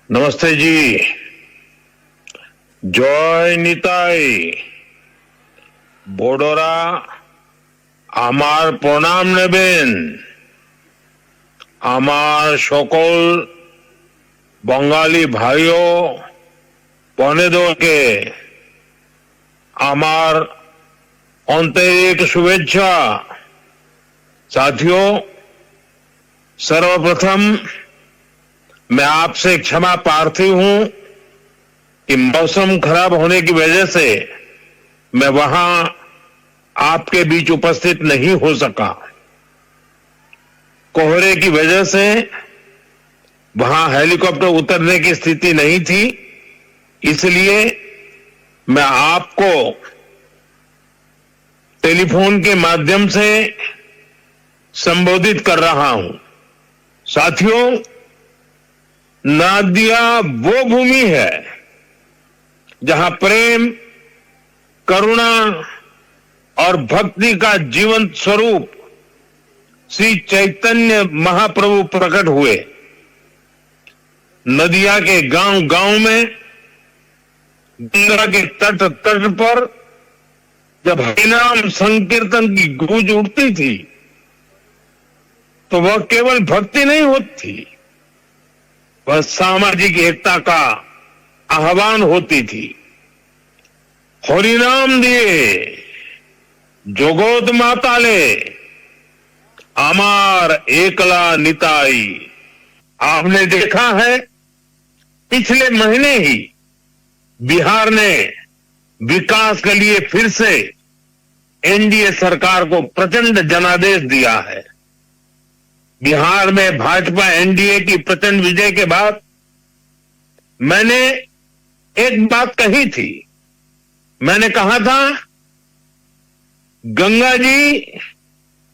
नमस्ते जी। जय निताई। बोडोरा আমার প্রণাম নেবেন। আমার সকল बंगाली भाइयों बनेदोके আমার आंतरिक शुभेच्छा। साथियों, सर्वप्रथम मैं आपसे क्षमा प्रार्थी हूं कि मौसम खराब होने की वजह से मैं वहां आपके बीच उपस्थित नहीं हो सका। कोहरे की वजह से वहां हेलीकॉप्टर उतरने की स्थिति नहीं थी, इसलिए मैं आपको टेलीफोन के माध्यम से संबोधित कर रहा हूं। साथियों, नादिया वो भूमि है जहां प्रेम, करुणा और भक्ति का जीवंत स्वरूप श्री चैतन्य महाप्रभु प्रकट हुए। नदिया के गांव गांव में, गंगा के तट तट पर जब हरिनाम संकीर्तन की गूंज उठती थी तो वह केवल भक्ति नहीं होती थी, वह सामाजिक एकता का आह्वान होती थी। हरिनाम दिए जोगोत माताले अमार एकला निताई। आपने देखा है, पिछले महीने ही बिहार ने विकास के लिए फिर से एनडीए सरकार को प्रचंड जनादेश दिया है। बिहार में भाजपा एनडीए की प्रचंड विजय के बाद मैंने एक बात कही थी। मैंने कहा था, गंगा जी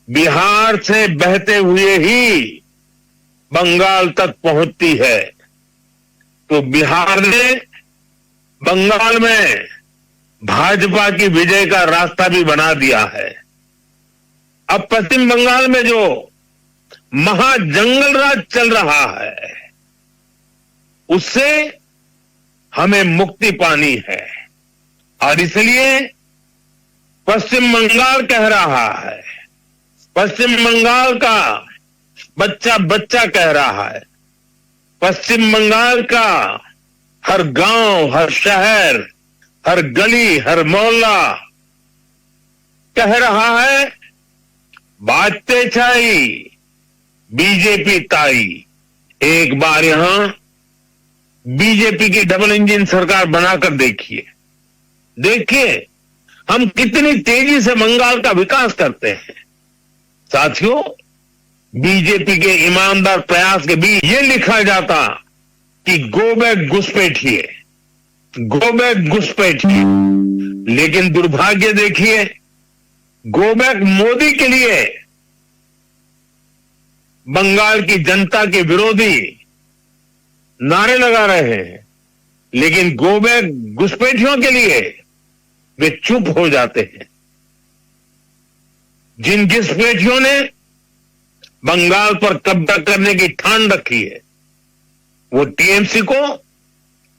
बिहार से बहते हुए ही बंगाल तक पहुंचती है, तो बिहार ने बंगाल में भाजपा की विजय का रास्ता भी बना दिया है। अब पश्चिम बंगाल में जो महाजंगल राज चल रहा है, उससे हमें मुक्ति पानी है और इसलिए पश्चिम बंगाल कह रहा है, पश्चिम बंगाल का बच्चा बच्चा कह रहा है, पश्चिम बंगाल का हर गांव, हर शहर, हर गली, हर मोहल्ला कह रहा है, बाजते छाई बीजेपी ताई। एक बार यहां बीजेपी की डबल इंजन सरकार बनाकर देखिए। देखिए हम कितनी तेजी से बंगाल का विकास करते हैं। साथियों, बीजेपी के ईमानदार प्रयास के बीच ये लिखा जाता कि गो बैक घुसपैठिए, गो बैक घुसपैठिए, लेकिन दुर्भाग्य देखिए, गो बैक मोदी के लिए बंगाल की जनता के विरोधी नारे लगा रहे हैं, लेकिन गो बैक घुसपैठियों के लिए वे चुप हो जाते हैं। जिन घुसपैठियों ने बंगाल पर कब्जा करने की ठान रखी है, वो टीएमसी को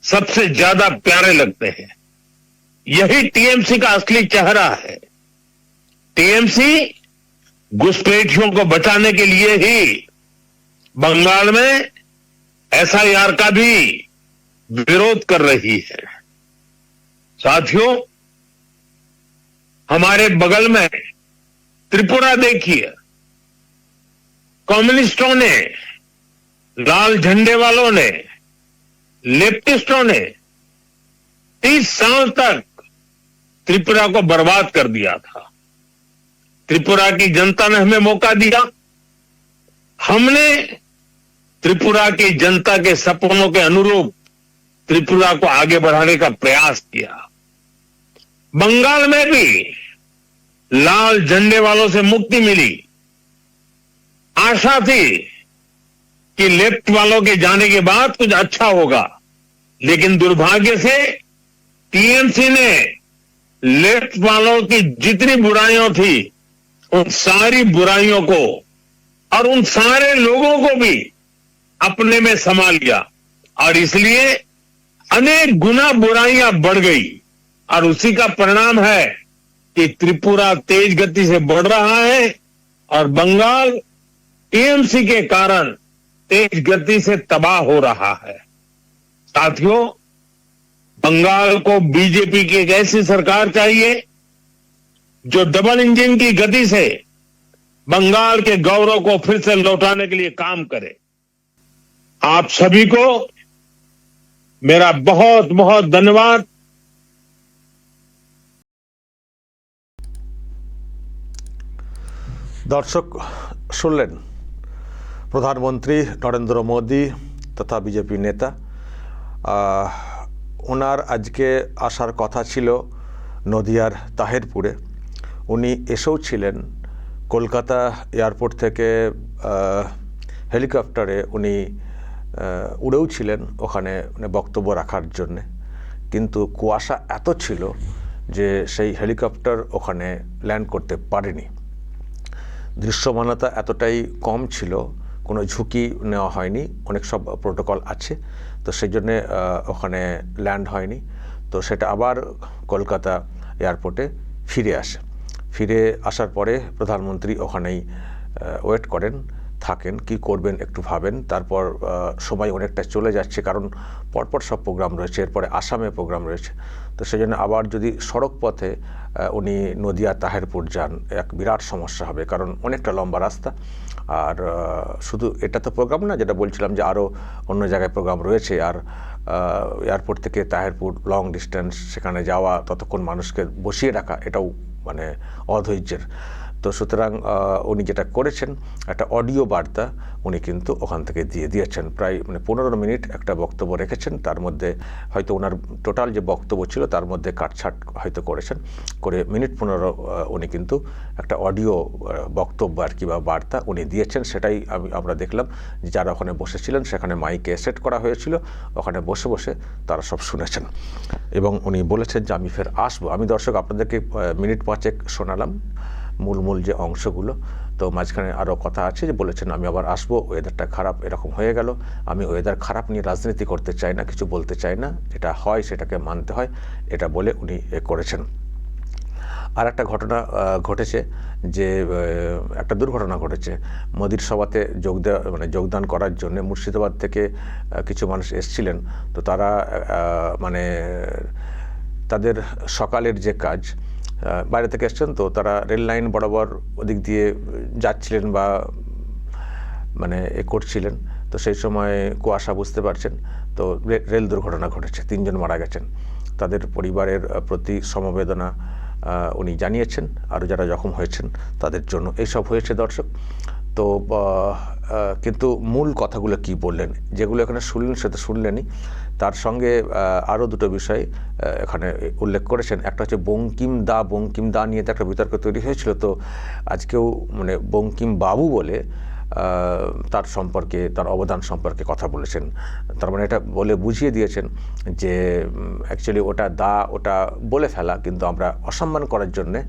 सबसे ज्यादा प्यारे लगते हैं। यही टीएमसी का असली चेहरा है। टीएमसी घुसपैठियों को बचाने के लिए ही बंगाल में एसआईआर का भी विरोध कर रही है। साथियों, हमारे बगल में त्रिपुरा देखिए, कम्युनिस्टों ने, लाल झंडे वालों ने, लेफ्टिस्टों ने 30 साल तक त्रिपुरा को बर्बाद कर दिया था। त्रिपुरा की जनता ने हमें मौका दिया, हमने त्रिपुरा की जनता के सपनों के अनुरूप त्रिपुरा को आगे बढ़ाने का प्रयास किया। बंगाल में भी लाल झंडे वालों से मुक्ति मिली। आशा थी कि लेफ्ट वालों के जाने के बाद कुछ अच्छा होगा, लेकिन दुर्भाग्य से टीएमसी ने लेफ्ट वालों की जितनी बुराइयां थी, उन सारी बुराइयों को और उन सारे लोगों को भी अपने में समा लिया और इसलिए अनेक गुना बुराइयां बढ़ गई और उसी का परिणाम है कि त्रिपुरा तेज गति से बढ़ रहा है और बंगाल टीएमसी के कारण तेज गति से तबाह हो रहा है। साथियों, बंगाल को बीजेपी की एक ऐसी सरकार चाहिए जो डबल इंजन की गति से बंगाल के गौरव को फिर से लौटाने के लिए काम करे। आप सभी को मेरा बहुत बहुत धन्यवाद। দর্শক শুনলেন প্রধানমন্ত্রী নরেন্দ্র মোদী তথা বিজেপি নেতা। ওনার আজকে আসার কথা ছিল নদিয়ার তাহেরপুরে। উনি এসেও ছিলেন কলকাতা এয়ারপোর্ট থেকে হেলিকপ্টারে উনি উড়েও ছিলেন ওখানে বক্তব্য রাখার জন্যে, কিন্তু কুয়াশা এত ছিল যে সেই হেলিকপ্টার ওখানে ল্যান্ড করতে পারেনি। দৃশ্যমানতা এতটাই কম ছিল, কোনো ঝুঁকি নেওয়া হয়নি, অনেক সব প্রোটোকল আছে, তো সেই জন্যে ওখানে ল্যান্ড হয়নি। তো সেটা আবার কলকাতা এয়ারপোর্টে ফিরে আসে। ফিরে আসার পরে প্রধানমন্ত্রী ওখানেই ওয়েট করেন, থাকেন, কি করবেন একটু ভাবেন। তারপর সময় অনেকটা চলে যাচ্ছে, কারণ পরপর সব প্রোগ্রাম রয়েছে, এরপরে আসামে প্রোগ্রাম রয়েছে। তো সেই জন্য আবার যদি সড়ক পথে উনি নদিয়া তাহেরপুর যান, এক বিরাট সমস্যা হবে, কারণ অনেকটা লম্বা রাস্তা। আর শুধু এটা তো প্রোগ্রাম না, যেটা বলছিলাম যে আরও অন্য জায়গায় প্রোগ্রাম রয়েছে। আর এয়ারপোর্ট থেকে তাহেরপুর লং ডিস্টেন্স, সেখানে যাওয়া, ততক্ষণ মানুষকে বসিয়ে রাখা, এটাও মানে অধৈর্যের। তো সুতরাং উনি যেটা করেছেন, একটা অডিও বার্তা উনি কিন্তু ওখান থেকে দিয়ে দিয়েছেন। প্রায় 15 মিনিট একটা বক্তব্য রেখেছেন। তার মধ্যে হয়তো ওনার টোটাল যে বক্তব্য ছিল তার মধ্যে কাটছাট হয়তো করেছেন, করে মিনিট 15 উনি কিন্তু একটা অডিও বক্তব্য আর কি বা বার্তা উনি দিয়েছেন। সেটাই আমরা দেখলাম, যারা ওখানে বসেছিলেন সেখানে মাইকে সেট করা হয়েছিল, ওখানে বসে বসে তারা সব শুনেছেন। এবং উনি বলেছেন যে আমি ফের আসবো। আমি দর্শক আপনাদেরকে মিনিট 5 শোনালাম মূল যে অংশগুলো। তো মাঝখানে আরও কথা আছে যে বলেছেন আমি আবার আসবো, ওয়েদারটা খারাপ, এরকম হয়ে গেল। আমি ওয়েদার খারাপ নিয়ে রাজনীতি করতে চাই না, কিছু বলতে চাই না, যেটা হয় সেটাকে মানতে হয়, এটা বলে উনি করেছেন। আর একটা ঘটনা ঘটেছে, যে একটা দুর্ঘটনা ঘটেছে। মোদির সভাতে যোগদান করার জন্য মুর্শিদাবাদ থেকে কিছু মানুষ এসছিলেন। তো তারা তাদের সকালের যে কাজ, বাইরে থেকে এসছেন, তো তারা রেল লাইন বরাবর ওদিক দিয়ে যাচ্ছিলেন বা করছিলেন। তো সেই সময় কুয়াশা, বুঝতে পারছেন, তো রেল দুর্ঘটনা ঘটেছে, 3 জন মারা গেছেন। তাদের পরিবারের প্রতি সমবেদনা উনি জানিয়েছেন, আর যারা জখম হয়েছেন তাদের জন্য এইসব হয়েছে দর্শক। তো কিন্তু মূল কথাগুলো কি বললেন, যেগুলো এখানে শুনলেন সেটা শুনলেনই। তার সঙ্গে আরও দুটো বিষয় এখানে উল্লেখ করেছেন। একটা হচ্ছে বঙ্কিম দা নিয়ে তো একটা বিতর্ক তৈরি হয়েছিল। তো আজকেও বঙ্কিম বাবু বলে তার সম্পর্কে, তার অবদান সম্পর্কে কথা বলেছেন। তার এটা বলে বুঝিয়ে দিয়েছেন যে অ্যাকচুয়ালি ওটা বলে ফেলা, কিন্তু আমরা অসম্মান করার জন্যে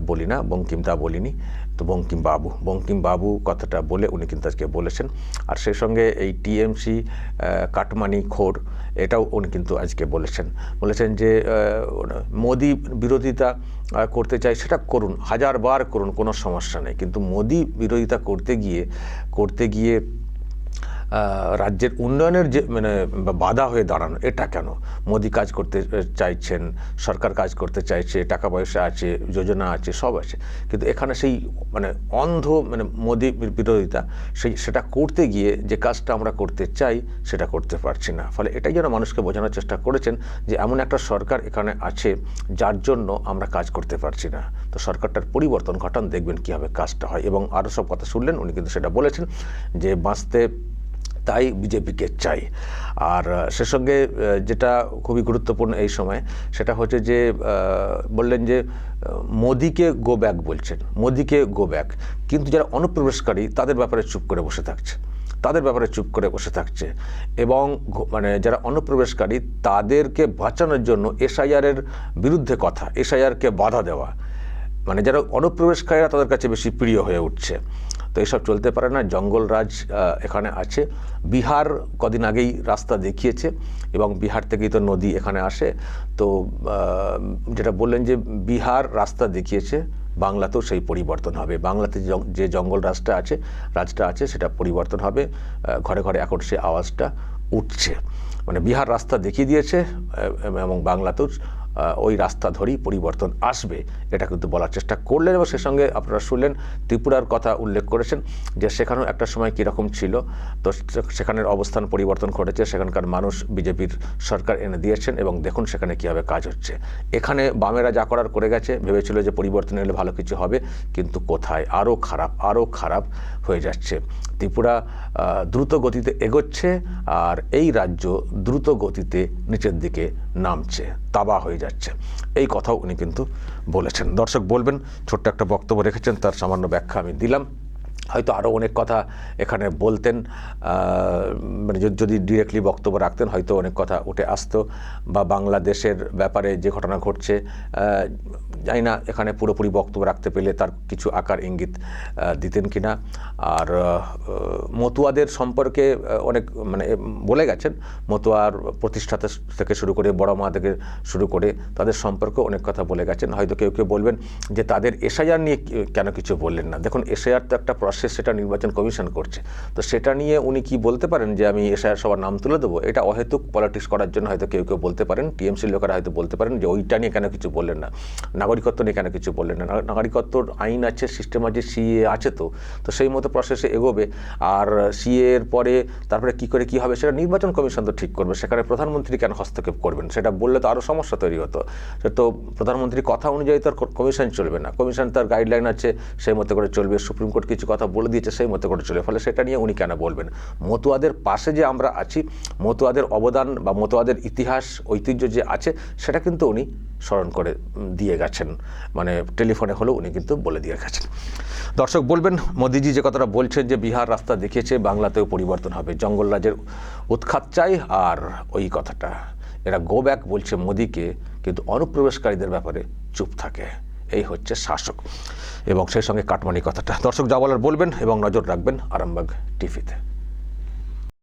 বলি না, বঙ্কিম দা বলিনি, তো বঙ্কিম বাবু কথাটা বলে উনি কিন্তু আজকে বলেছেন। আর সেই সঙ্গে এই টিএমসি কাটমানি খোর, এটাও উনি কিন্তু আজকে বলেছেন যে মোদি বিরোধিতা করতে চাই, সেটা করুন, 1000 বার করুন, কোনো সমস্যা নেই, কিন্তু মোদি বিরোধিতা করতে গিয়ে রাজ্যের উন্নয়নের যে বাধা হয়ে দাঁড়ানো, এটা কেন? মোদি কাজ করতে চাইছেন, সরকার কাজ করতে চাইছে, টাকা পয়সা আছে, যোজনা আছে, সব আছে, কিন্তু এখানে সেই অন্ধ মোদি বিরোধিতা, সেটা করতে গিয়ে যে কাজটা আমরা করতে চাই সেটা করতে পারছি না। ফলে এটাই যেন মানুষকে বোঝানোর চেষ্টা করেছেন যে এমন একটা সরকার এখানে আছে যার জন্য আমরা কাজ করতে পারছি না। তো সরকারটার পরিবর্তন ঘটান, দেখবেন কীভাবে কাজটা হয়। এবং আরও সব কথা শুনলেন, উনি কিন্তু সেটা বলেছেন যে বাঁচতে তাই বিজেপিকে চাই। আর সে সঙ্গে যেটা খুবই গুরুত্বপূর্ণ এই সময়, সেটা হচ্ছে যে বললেন যে মোদিকে গো ব্যাক বলছেন, মোদিকে গো ব্যাক, কিন্তু যারা অনুপ্রবেশকারী তাদের ব্যাপারে চুপ করে বসে থাকছে, এবং যারা অনুপ্রবেশকারী তাদেরকে বাঁচানোর জন্য এসআইআরের বিরুদ্ধে কথা, এসআইআরকে বাধা দেওয়া, যারা অনুপ্রবেশকারীরা তাদের কাছে বেশি প্রিয় হয়ে উঠছে। তো এইসব চলতে পারে না। জঙ্গলরাজ এখানে আছে। বিহার কদিন আগেই রাস্তা দেখিয়েছে এবং বিহার থেকেই তো নদী এখানে আসে। তো যেটা বললেন যে বিহার রাস্তা দেখিয়েছে, বাংলাতেও সেই পরিবর্তন হবে। বাংলাতে যে জঙ্গল রাজটা আছে সেটা পরিবর্তন হবে। ঘরে ঘরে এখন সে আওয়াজটা উঠছে, মানে বিহার রাস্তা দেখিয়ে দিয়েছে এবং বাংলাতেও ওই রাস্তা ধরেই পরিবর্তন আসবে, এটা কিন্তু বলার চেষ্টা করলেন। এবং সে সঙ্গে আপনারা শুনলেন ত্রিপুরার কথা উল্লেখ করেছেন যে সেখানেও একটা সময় কীরকম ছিল, তো সেখানের অবস্থান পরিবর্তন ঘটেছে, সেখানকার মানুষ বিজেপির সরকার এনে দিয়েছেন এবং দেখুন সেখানে কীভাবে কাজ হচ্ছে। এখানে বামেরা যা করার করে গেছে, ভেবেছিল যে পরিবর্তন এলে ভালো কিছু হবে, কিন্তু কোথায়, আরও খারাপ হয়ে যাচ্ছে। ত্রিপুরা দ্রুত গতিতে এগোচ্ছে আর এই রাজ্য দ্রুত গতিতে নিচের দিকে নামছে, তাবা হয়ে যাচ্ছে, এই কথাও উনি কিন্তু বলেছেন। দর্শক বলবেন, ছোট্ট একটা বক্তব্য রেখেছেন, তার সামান্য ব্যাখ্যা আমি দিলাম। হয়তো আরও অনেক কথা এখানে বলতেন, মানে যদি ডিরেক্টলি বক্তব্য রাখতেন হয়তো অনেক কথা উঠে আসতো, বা বাংলাদেশের ব্যাপারে যে ঘটনা ঘটছে জানি না এখানে পুরোপুরি বক্তব্য রাখতে পেলে তার কিছু আকার ইঙ্গিত দিতেন কিনা। আর মতুয়াদের সম্পর্কে অনেক মানে বলে গেছেন, মতুয়ার প্রতিষ্ঠাতা থেকে শুরু করে বড় মা থেকে শুরু করে তাদের সম্পর্কে অনেক কথা বলে গেছেন। হয়তো কেউ কেউ বলবেন যে তাদের এসআইআর নিয়ে কেন কিছু বললেন না। দেখুন, এসআইআর তো একটা প্রসেস, সেটা নির্বাচন কমিশন করছে, তো সেটা নিয়ে উনি কি বলতে পারেন যে আমি এসআইআর সবার নাম তুলে দেবো? এটা অহেতুক পলিটিক্স করার জন্য হয়তো কেউ কেউ বলতে পারেন, টিএমসির লোকেরা হয়তো বলতে পারেন যে ওইটা নিয়ে কেন কিছু বললেন না, নাগরিকত্ব নিয়ে কেন কিছু বললেন না। নাগরিকত্বর আইন আছে, সিস্টেম আছে, সিএ আছে, তো সেই মতো প্রসেসে এগোবে। আর সিএ এর পরে তারপরে কি করে কি হবে সেটা নির্বাচন কমিশন তো ঠিক করবে, সেখানে প্রধানমন্ত্রী কেন হস্তক্ষেপ করবেন? সেটা বললে তো আরও সমস্যা তৈরি হতো। তো প্রধানমন্ত্রীর কথা অনুযায়ী তো কমিশন চলবে না, কমিশন তার গাইডলাইন আছে সেই মতো করে চলবে, সুপ্রিম কোর্ট কিছু কথা বলে দিয়েছে সেই মতো করে চলবে, ফলে সেটা নিয়ে উনি কেন বলবেন? মতুয়াদের পাশে যে আমরা আছি, মতুয়াদের অবদান বা মতুয়াদের ইতিহাস ঐতিহ্য যে আছে সেটা কিন্তু উনি স্মরণ করে দিয়ে গেছেন, মানে টেলিফোনে হলেও উনি কিন্তু বলে দিয়ে গেছেন। দর্শক বলবেন, মোদিজি যে কথাটা বলছেন যে বিহার রাস্তা দেখিয়েছে, বাংলাতেও পরিবর্তন হবে, জঙ্গল রাজের উৎখাত চাই, আর ওই কথাটা এরা গো ব্যাক বলছে মোদিকে, কিন্তু অনুপ্রবেশকারীদের ব্যাপারে চুপ থাকে, এই হচ্ছে শাসক। এবং সেই সঙ্গে কাটমানি কথাটা। দর্শক যা বলার বলবেন এবং নজর রাখবেন আরামবাগ টিভিতে।